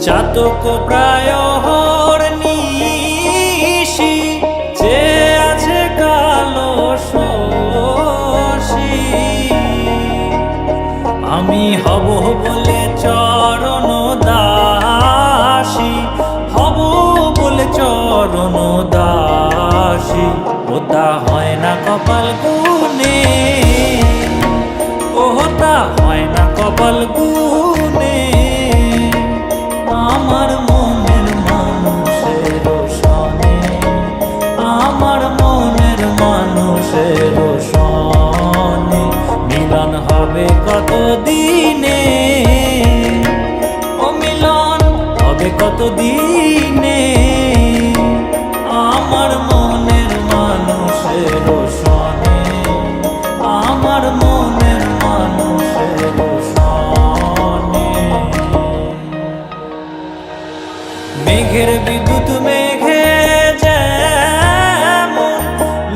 চাতক প্রায় নিশি যে আছে কালো শশী, আমি হব বলে চরণ দাসী, হব বলে চরণ দাসী। ওটা হয় না কপাল গুনে, ওটা হয় না কপাল গুনে। আমার মনের মানুষের সনে, আমার মনের মানুষের সনে মিলন হবে কত দিনে, ও মিলন হবে কত দিনে। আমার মনের মানুষের সনে, আমার মনের মানুষের সনে। মেঘের বিদ্যুৎ মেঘে যেমন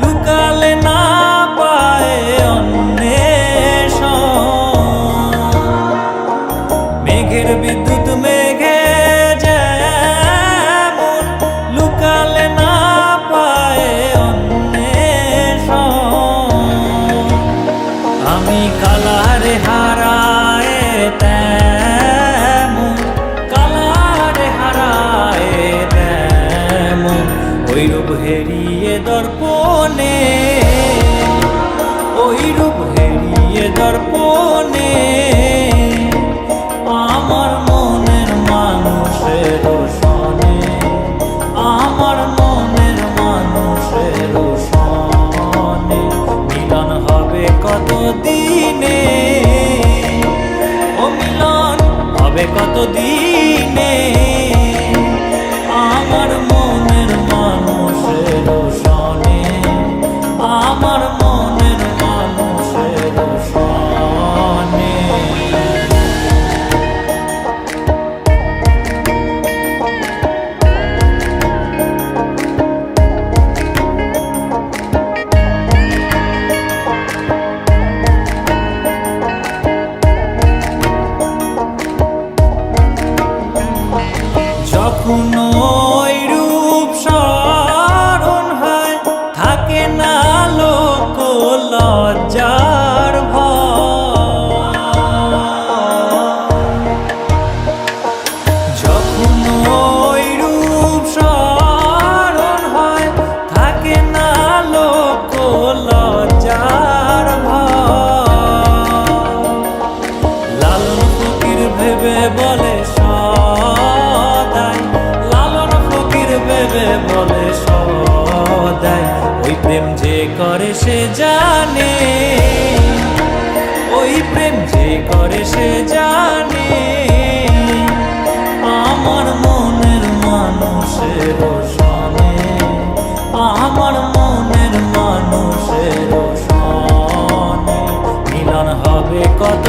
লুকালে না পায় অন্বেষণ, মেঘের বিদ্যুৎ মেঘে যেমন লুকালে না পায় অন্বেষণ। আমি কালারে হারায় তেমন, কালারে হারায় তেমন ওই রূপ হেরিয়ে দর্পণে, ওই রূপ হেরিয়ে দর্পণে। আমার মনের মানুষের সনে, আমার মনের মানুষের সনে মিলন হবে কত দিনে, ও মিলন হবে কত দিনে। আমার মনের মানুষের সনে, আমার মনের মানুষের সনে। যখন ওই রূপ স্মরণ হয় থাকে না লোক লজ্জার ভয়, যখন ওই রূপ স্মরণ হয় থাকে না লোক লজ্জার ভয়। লালন ফকির ভেবে বলে সদাই, লালন ফকির ভেবে বলে সদাই ওই প্রেম যে করে সে জানে, ওই প্রেম যে করে সে জানে। আমার মনের মানুষের সনে, আমার মনের মানুষের সনে মিলন হবে কত